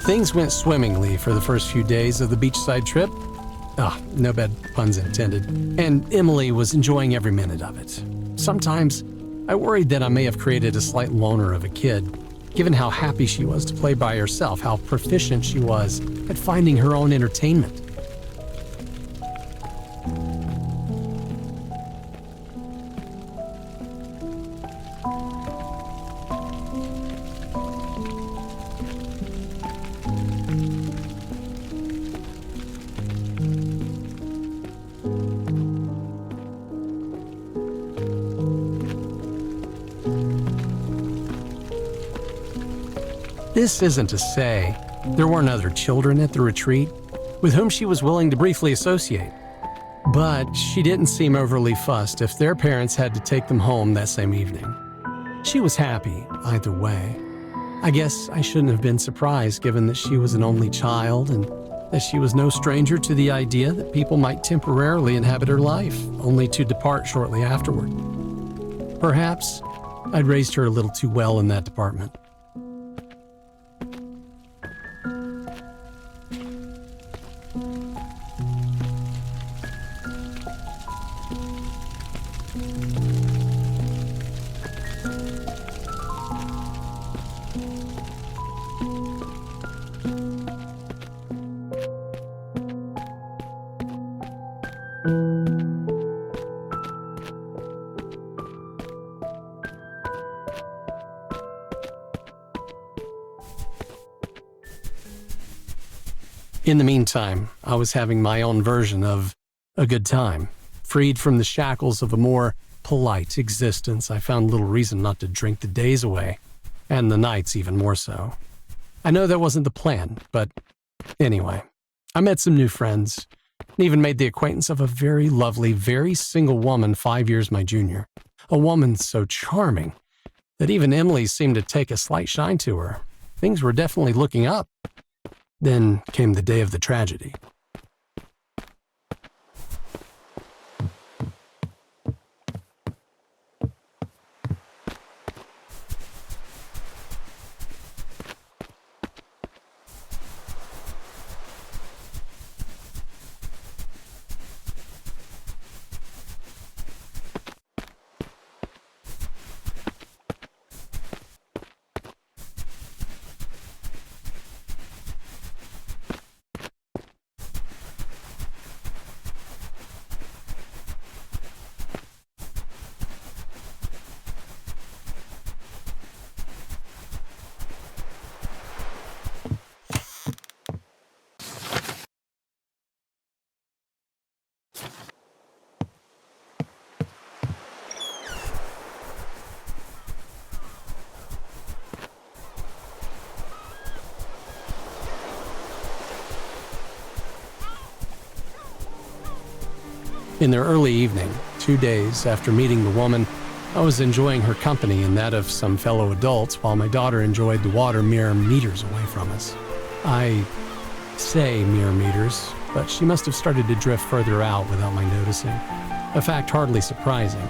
Things went swimmingly for the first few days of the beachside trip. No bad puns intended. And Emily was enjoying every minute of it. Sometimes, I worried that I may have created a slight loner of a kid, given how happy she was to play by herself, how proficient she was at finding her own entertainment. This isn't to say there weren't other children at the retreat with whom she was willing to briefly associate, but she didn't seem overly fussed if their parents had to take them home that same evening. She was happy either way. I guess I shouldn't have been surprised given that she was an only child and that she was no stranger to the idea that people might temporarily inhabit her life, only to depart shortly afterward. Perhaps I'd raised her a little too well in that department. In the meantime, I was having my own version of a good time. Freed from the shackles of a more polite existence, I found little reason not to drink the days away, and the nights even more so. I know that wasn't the plan, but anyway, I met some new friends, and even made the acquaintance of a very lovely, very single woman 5 years my junior. A woman so charming that even Emily seemed to take a slight shine to her. Things were definitely looking up. Then came the day of the tragedy. In the early evening, 2 days after meeting the woman, I was enjoying her company and that of some fellow adults while my daughter enjoyed the water mere meters away from us. I say mere meters, but she must have started to drift further out without my noticing. A fact hardly surprising,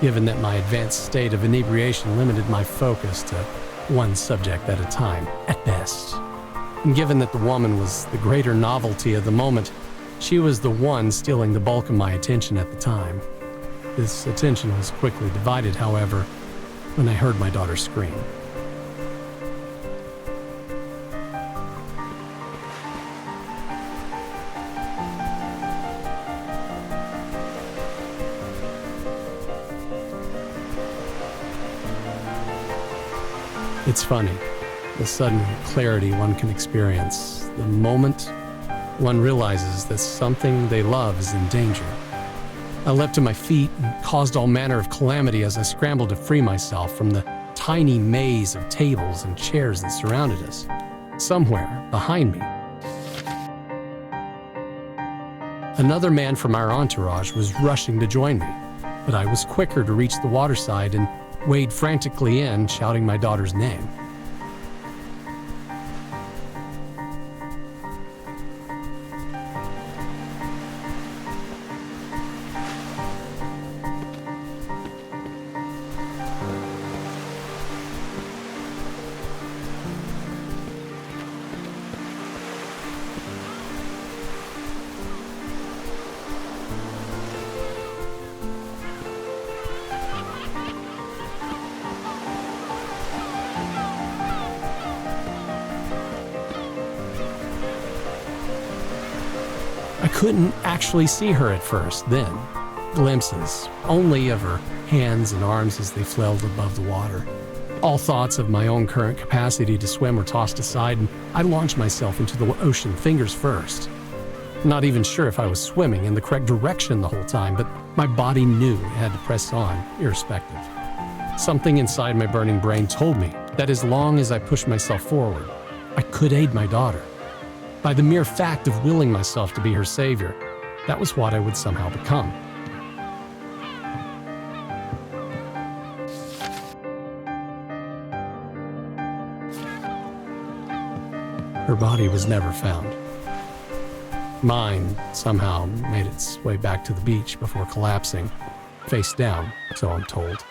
given that my advanced state of inebriation limited my focus to one subject at a time, at best. And given that the woman was the greater novelty of the moment, she was the one stealing the bulk of my attention at the time. This attention was quickly divided, however, when I heard my daughter scream. It's funny, the sudden clarity one can experience, the moment one realizes that something they love is in danger. I leapt to my feet and caused all manner of calamity as I scrambled to free myself from the tiny maze of tables and chairs that surrounded us. Somewhere behind me, another man from our entourage was rushing to join me. but I was quicker to reach the waterside and wade frantically in, shouting my daughter's name. I couldn't actually see her at first then. Glimpses, only of her hands and arms as they flailed above the water. All thoughts of my own current capacity to swim were tossed aside, and I launched myself into the ocean fingers first. Not even sure if I was swimming in the correct direction the whole time, but my body knew it had to press on, irrespective. Something inside my burning brain told me that as long as I pushed myself forward, I could aid my daughter. By the mere fact of willing myself to be her savior, that was what I would somehow become. Her body was never found. Mine somehow made its way back to the beach before collapsing, face down, so I'm told,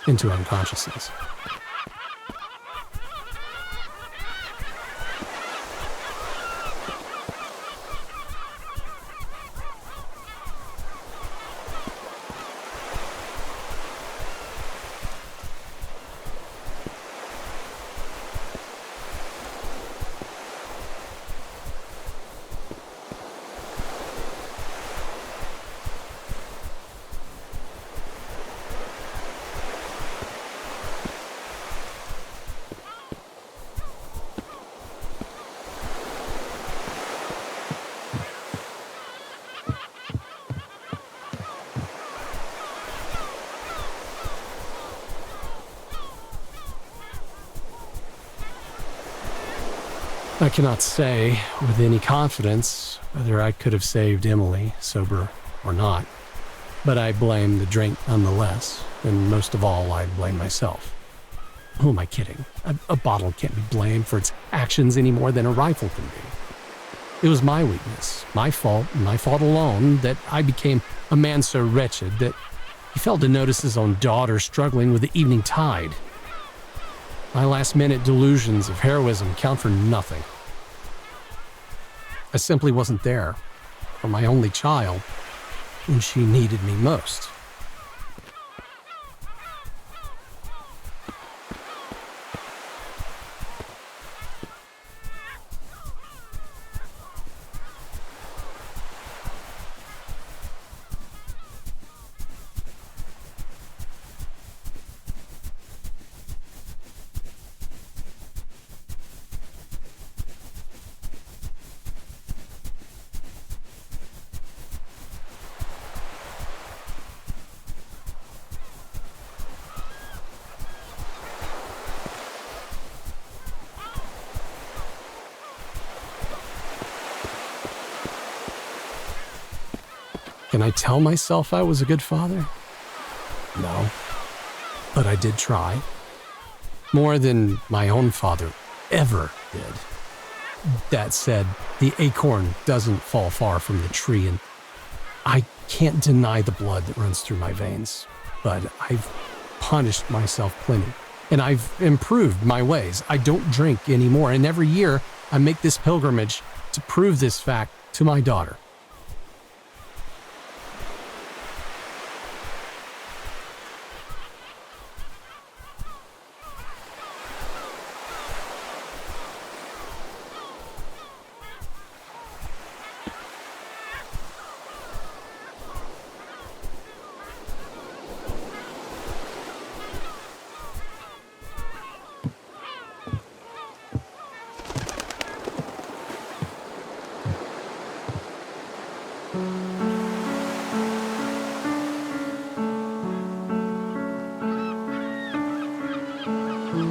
into unconsciousness. I cannot say with any confidence whether I could have saved Emily, sober or not, but I blame the drink nonetheless, and most of all, I blame myself. Who am I kidding? A bottle can't be blamed for its actions any more than a rifle can be. It was my weakness, my fault, and my fault alone, that I became a man so wretched that he failed to notice his own daughter struggling with the evening tide. My last-minute delusions of heroism count for nothing. I simply wasn't there for my only child when she needed me most. Can I tell myself I was a good father? No, but I did try. More than my own father ever did. That said, the acorn doesn't fall far from the tree, and I can't deny the blood that runs through my veins. But I've punished myself plenty, and I've improved my ways. I don't drink anymore, and every year I make this pilgrimage to prove this fact to my daughter.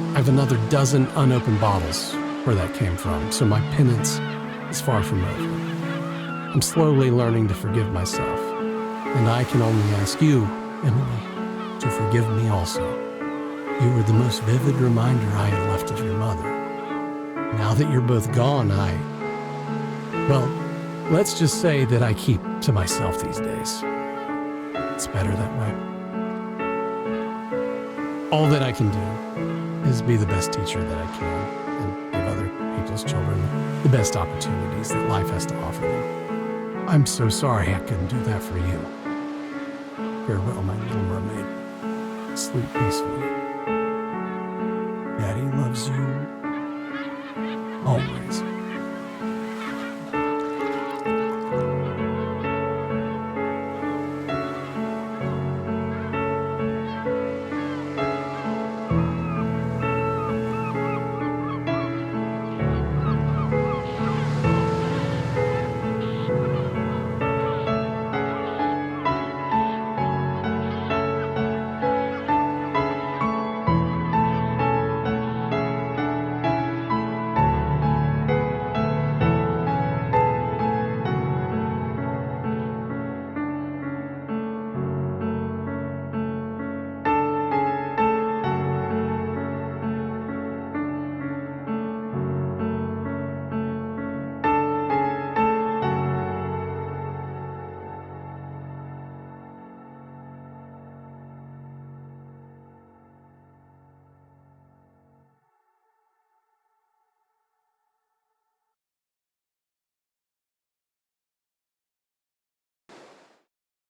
I have another dozen unopened bottles where that came from, so my penance is far from over. I'm slowly learning to forgive myself, and I can only ask you Emily, to forgive me also. You were the most vivid reminder I had left of your mother. Now that you're both gone, well, let's just say that I keep to myself these days. It's better that way. All that I can do is be the best teacher that I can and give other people's children the best opportunities that life has to offer them. I'm so sorry I couldn't do that for you. Farewell, my little mermaid. Sleep peacefully. Daddy loves you.